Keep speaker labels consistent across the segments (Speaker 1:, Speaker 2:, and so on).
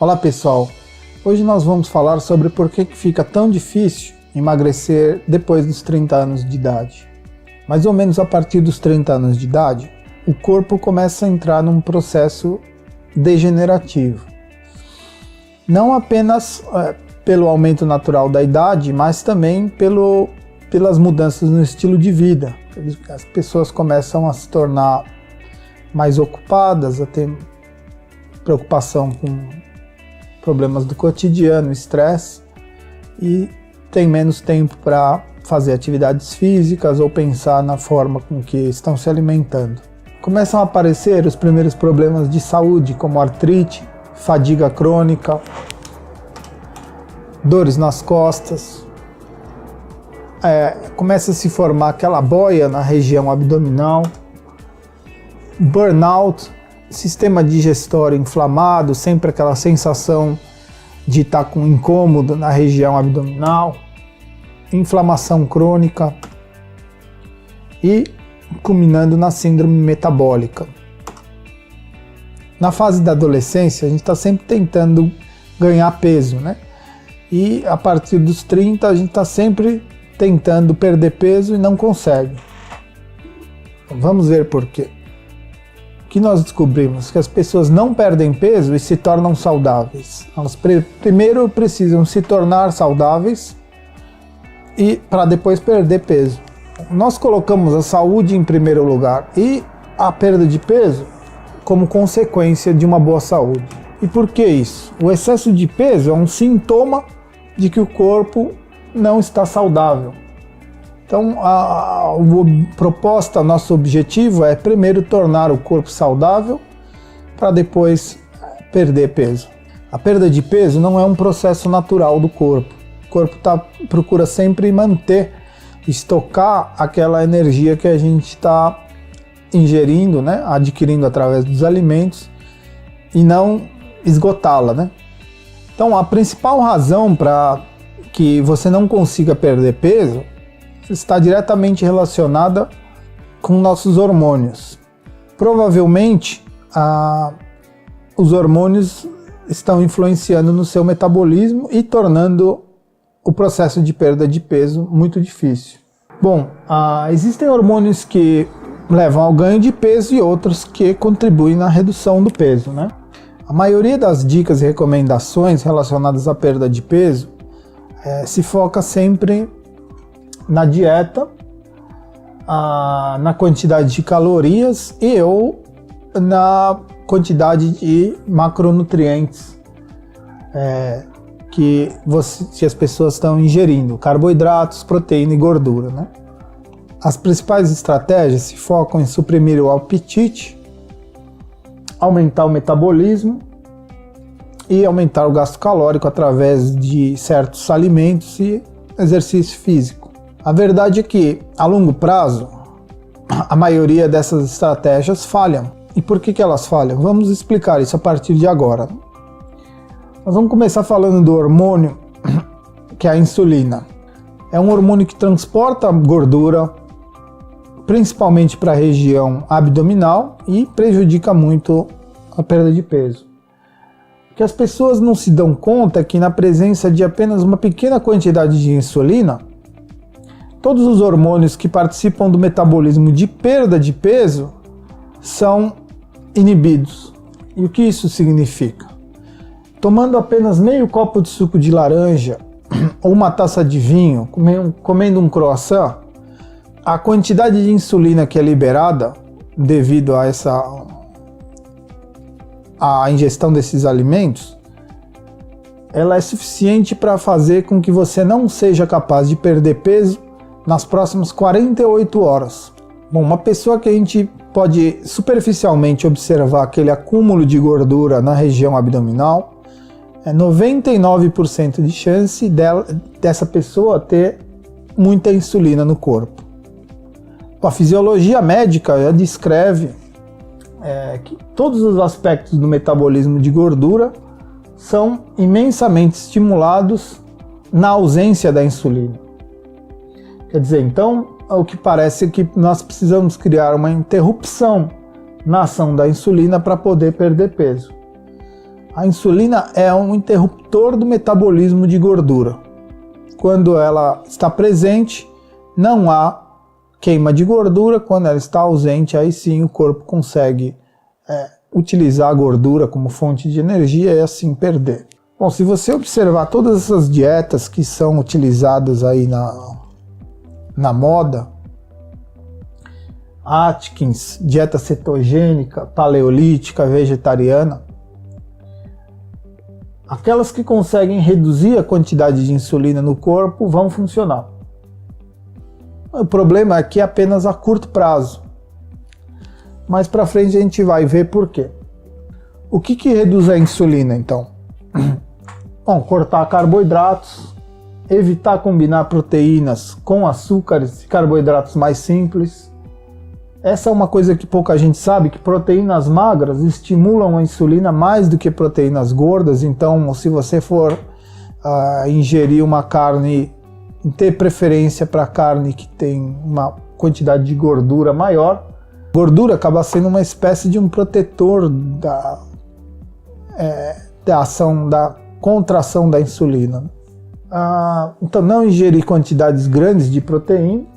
Speaker 1: Olá pessoal, hoje nós vamos falar sobre por que fica tão difícil emagrecer depois dos 30 anos de idade. Mais ou menos a partir dos 30 anos de idade, o corpo começa a entrar num processo degenerativo. Não apenas pelo aumento natural da idade, mas também pelas mudanças no estilo de vida. As pessoas começam a se tornar mais ocupadas, a ter preocupação com problemas do cotidiano, estresse, e tem menos tempo para fazer atividades físicas ou pensar na forma com que estão se alimentando. Começam a aparecer os primeiros problemas de saúde, como artrite, fadiga crônica, dores nas costas, começa a se formar aquela boia na região abdominal, burnout, sistema digestório inflamado, sempre aquela sensação de estar com incômodo na região abdominal, inflamação crônica e culminando na síndrome metabólica. Na fase da adolescência, a gente está sempre tentando ganhar peso, né? E a partir dos 30, a gente está sempre tentando perder peso e não consegue. Vamos ver por quê. O que nós descobrimos? Que as pessoas não perdem peso e se tornam saudáveis. Elas primeiro precisam se tornar saudáveis e para depois perder peso. Nós colocamos a saúde em primeiro lugar e a perda de peso como consequência de uma boa saúde. E por que isso? O excesso de peso é um sintoma de que o corpo não está saudável. Então, a proposta, nosso objetivo é primeiro tornar o corpo saudável para depois perder peso. A perda de peso não é um processo natural do corpo. O corpo procura sempre manter, estocar aquela energia que a gente está ingerindo, né? Adquirindo através dos alimentos e não esgotá-la, né? Então, a principal razão para que você não consiga perder peso está diretamente relacionada com nossos hormônios. Provavelmente, os hormônios estão influenciando no seu metabolismo e tornando o processo de perda de peso muito difícil. Bom, existem hormônios que levam ao ganho de peso e outros que contribuem na redução do peso, né? A maioria das dicas e recomendações relacionadas à perda de peso se foca sempre na dieta, na quantidade de calorias ou na quantidade de macronutrientes que as pessoas estão ingerindo, carboidratos, proteína e gordura, né? As principais estratégias se focam em suprimir o apetite, aumentar o metabolismo e aumentar o gasto calórico através de certos alimentos e exercício físico. A verdade é que, a longo prazo, a maioria dessas estratégias falham. E por que elas falham? Vamos explicar isso a partir de agora. Nós vamos começar falando do hormônio, que é a insulina. É um hormônio que transporta gordura, principalmente para a região abdominal, e prejudica muito a perda de peso. O que as pessoas não se dão conta é que, na presença de apenas uma pequena quantidade de insulina, todos os hormônios que participam do metabolismo de perda de peso são inibidos. E o que isso significa? Tomando apenas meio copo de suco de laranja ou uma taça de vinho, comendo um croissant, a quantidade de insulina que é liberada devido a ingestão desses alimentos, ela é suficiente para fazer com que você não seja capaz de perder peso nas próximas 48 horas. Bom, uma pessoa que a gente pode superficialmente observar aquele acúmulo de gordura na região abdominal, 99% de chance dessa pessoa ter muita insulina no corpo. A fisiologia médica já descreve que todos os aspectos do metabolismo de gordura são imensamente estimulados na ausência da insulina. Quer dizer, então, o que parece é que nós precisamos criar uma interrupção na ação da insulina para poder perder peso. A insulina é um interruptor do metabolismo de gordura. Quando ela está presente, não há queima de gordura. Quando ela está ausente, aí sim o corpo consegue utilizar a gordura como fonte de energia e assim perder. Bom, se você observar todas essas dietas que são utilizadas aí na moda, Atkins, dieta cetogênica, paleolítica, vegetariana, aquelas que conseguem reduzir a quantidade de insulina no corpo vão funcionar. O problema é que é apenas a curto prazo. Mais para frente a gente vai ver por quê. O que reduz a insulina então? Bom, cortar carboidratos, evitar combinar proteínas com açúcares e carboidratos mais simples. Essa é uma coisa que pouca gente sabe, que proteínas magras estimulam a insulina mais do que proteínas gordas. Então, se você for ingerir uma carne, ter preferência para carne que tem uma quantidade de gordura maior, gordura acaba sendo uma espécie de um protetor da ação, da contração da insulina. Então, não ingerir quantidades grandes de proteína,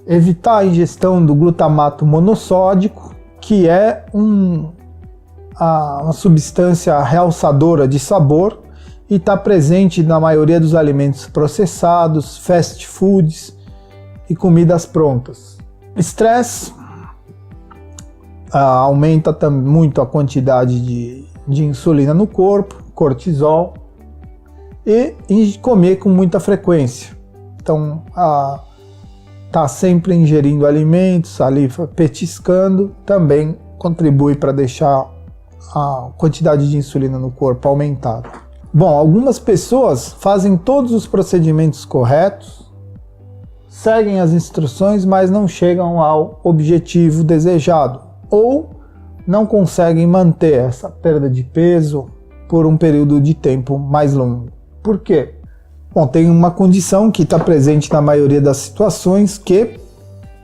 Speaker 1: evitar a ingestão do glutamato monossódico, que é uma substância realçadora de sabor e está presente na maioria dos alimentos processados, fast foods e comidas prontas. Estresse aumenta muito a quantidade de insulina no corpo, cortisol, e comer com muita frequência. Então, tá sempre ingerindo alimentos, ali petiscando, também contribui para deixar a quantidade de insulina no corpo aumentada. Bom, algumas pessoas fazem todos os procedimentos corretos, seguem as instruções, mas não chegam ao objetivo desejado, ou não conseguem manter essa perda de peso por um período de tempo mais longo. Por quê? Bom, tem uma condição que está presente na maioria das situações que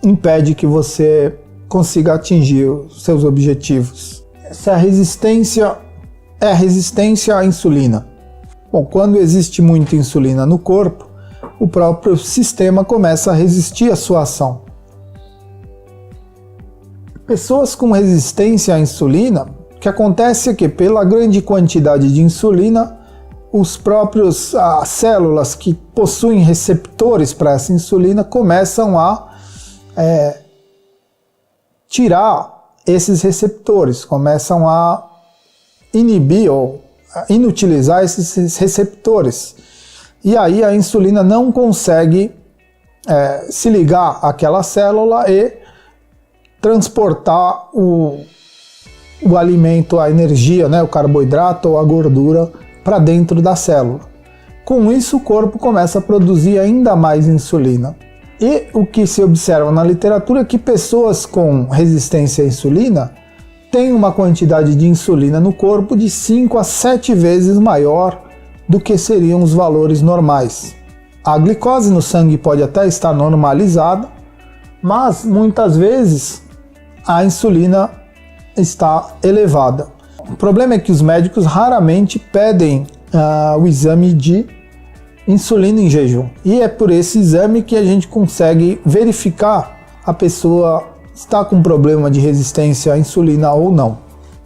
Speaker 1: impede que você consiga atingir os seus objetivos. Essa resistência é a resistência à insulina. Bom, quando existe muita insulina no corpo, o próprio sistema começa a resistir à sua ação. Pessoas com resistência à insulina, o que acontece é que pela grande quantidade de insulina, as células que possuem receptores para essa insulina começam a tirar esses receptores, começam a inibir ou inutilizar esses receptores. E aí a insulina não consegue se ligar àquela célula e transportar o alimento, a energia, né, o carboidrato ou a gordura para dentro da célula. Com isso, o corpo começa a produzir ainda mais insulina. E o que se observa na literatura é que pessoas com resistência à insulina têm uma quantidade de insulina no corpo de 5 a 7 vezes maior do que seriam os valores normais. A glicose no sangue pode até estar normalizada, mas muitas vezes a insulina está elevada. O problema é que os médicos raramente pedem o exame de insulina em jejum. E é por esse exame que a gente consegue verificar a pessoa está com problema de resistência à insulina ou não.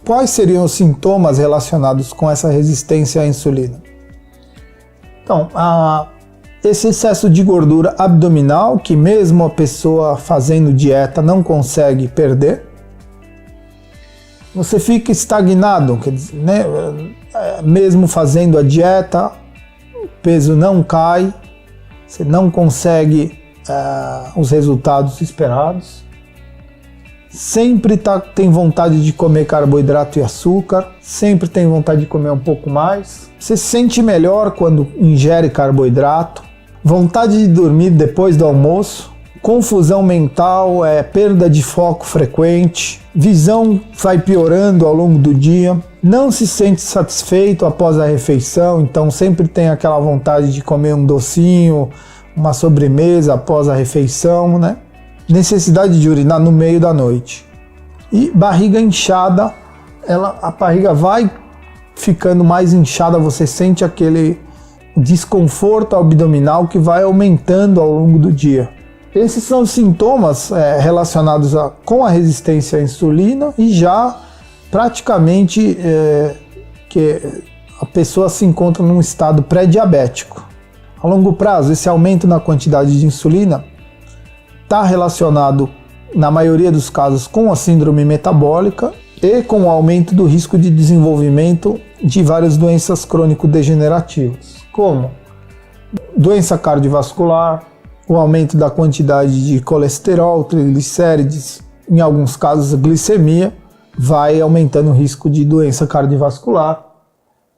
Speaker 1: Quais seriam os sintomas relacionados com essa resistência à insulina? Então, esse excesso de gordura abdominal, que mesmo a pessoa fazendo dieta não consegue perder. Você fica estagnado, quer dizer, né? Mesmo fazendo a dieta, o peso não cai, você não consegue os resultados esperados. Sempre tem vontade de comer carboidrato e açúcar, sempre tem vontade de comer um pouco mais. Você se sente melhor quando ingere carboidrato, vontade de dormir depois do almoço, confusão mental, perda de foco frequente, visão vai piorando ao longo do dia, não se sente satisfeito após a refeição, então sempre tem aquela vontade de comer um docinho, uma sobremesa após a refeição, né? Necessidade de urinar no meio da noite. E barriga inchada, a barriga vai ficando mais inchada, você sente aquele desconforto abdominal que vai aumentando ao longo do dia. Esses são os sintomas relacionados com a resistência à insulina e já praticamente que a pessoa se encontra num estado pré-diabético. A longo prazo, esse aumento na quantidade de insulina está relacionado, na maioria dos casos, com a síndrome metabólica e com o aumento do risco de desenvolvimento de várias doenças crônico-degenerativas, como doença cardiovascular, o aumento da quantidade de colesterol, triglicérides, em alguns casos glicemia, vai aumentando o risco de doença cardiovascular,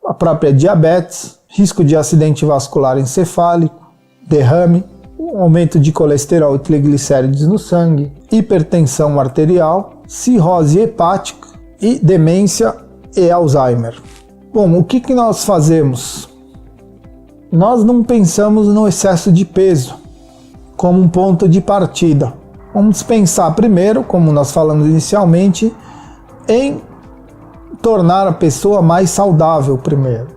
Speaker 1: a própria diabetes, risco de acidente vascular encefálico, derrame, um aumento de colesterol e triglicérides no sangue, hipertensão arterial, cirrose hepática e demência e Alzheimer. Bom, o que nós fazemos? Nós não pensamos no excesso de peso como um ponto de partida. Vamos pensar primeiro, como nós falamos inicialmente, em tornar a pessoa mais saudável primeiro.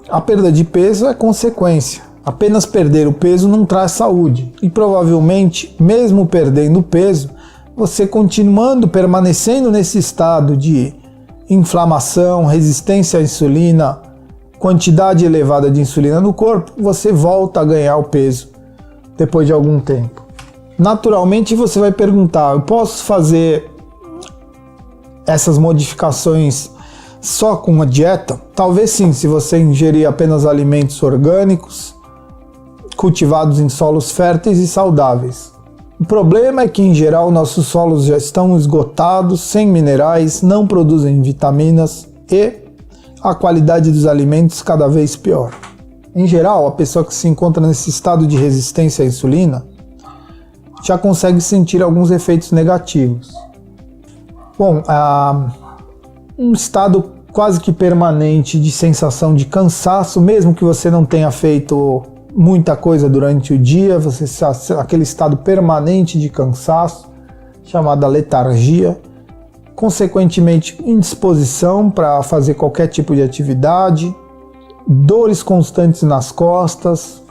Speaker 1: A perda de peso é consequência. Apenas perder o peso não traz saúde. E provavelmente, mesmo perdendo peso, você permanecendo nesse estado de inflamação, resistência à insulina, quantidade elevada de insulina no corpo, você volta a ganhar o peso depois de algum tempo. Naturalmente você vai perguntar, eu posso fazer essas modificações só com uma dieta? Talvez sim, se você ingerir apenas alimentos orgânicos, cultivados em solos férteis e saudáveis. O problema é que, em geral, nossos solos já estão esgotados, sem minerais, não produzem vitaminas e a qualidade dos alimentos cada vez pior. Em geral, a pessoa que se encontra nesse estado de resistência à insulina já consegue sentir alguns efeitos negativos. Bom, um estado quase que permanente de sensação de cansaço, mesmo que você não tenha feito muita coisa durante o dia, aquele estado permanente de cansaço, chamada letargia, consequentemente indisposição para fazer qualquer tipo de atividade, dores constantes nas costas,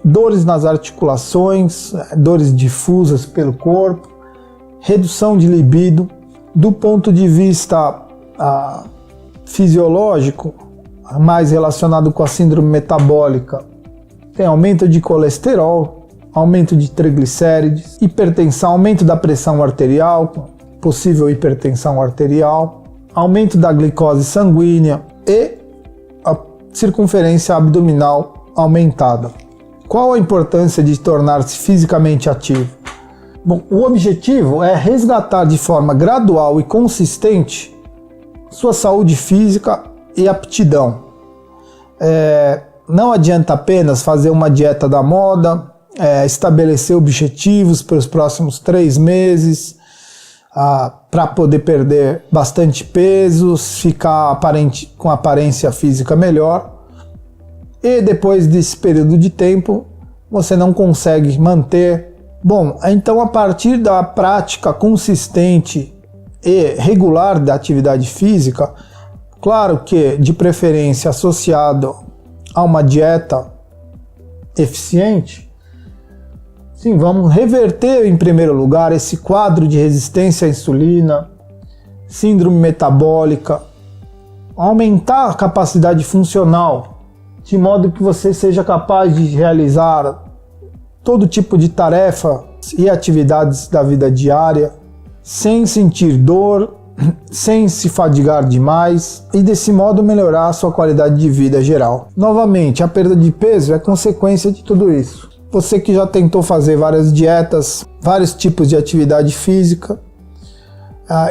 Speaker 1: dores nas articulações, dores difusas pelo corpo, redução de libido. Do ponto de vista fisiológico, mais relacionado com a síndrome metabólica, tem aumento de colesterol, aumento de triglicérides, hipertensão, aumento da pressão arterial, possível hipertensão arterial, aumento da glicose sanguínea e a circunferência abdominal aumentada. Qual a importância de tornar-se fisicamente ativo? Bom, o objetivo é resgatar de forma gradual e consistente sua saúde física e aptidão. Não adianta apenas fazer uma dieta da moda, estabelecer objetivos para os próximos 3 meses, para poder perder bastante peso, ficar com aparência física melhor, e depois desse período de tempo você não consegue manter. Bom, então a partir da prática consistente e regular da atividade física, claro que de preferência associado a uma dieta eficiente, sim, vamos reverter em primeiro lugar esse quadro de resistência à insulina, síndrome metabólica, aumentar a capacidade funcional, de modo que você seja capaz de realizar todo tipo de tarefa e atividades da vida diária, sem sentir dor, sem se fadigar demais e desse modo melhorar a sua qualidade de vida geral. Novamente, a perda de peso é consequência de tudo isso. Você que já tentou fazer várias dietas, vários tipos de atividade física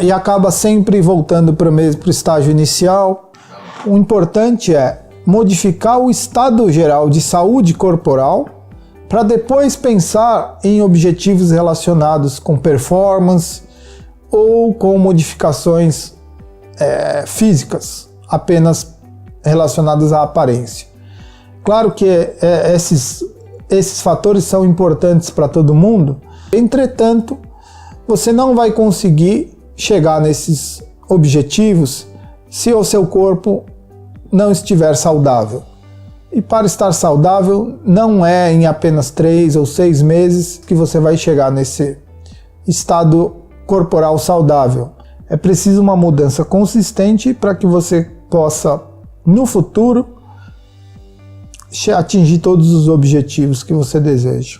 Speaker 1: e acaba sempre voltando para o estágio inicial, o importante é modificar o estado geral de saúde corporal para depois pensar em objetivos relacionados com performance ou com modificações físicas, apenas relacionadas à aparência. Claro que esses fatores são importantes para todo mundo, entretanto, você não vai conseguir chegar nesses objetivos se o seu corpo não estiver saudável. E para estar saudável, não é em apenas 3 ou 6 meses que você vai chegar nesse estado corporal saudável. É preciso uma mudança consistente para que você possa, no futuro, atingir todos os objetivos que você deseja.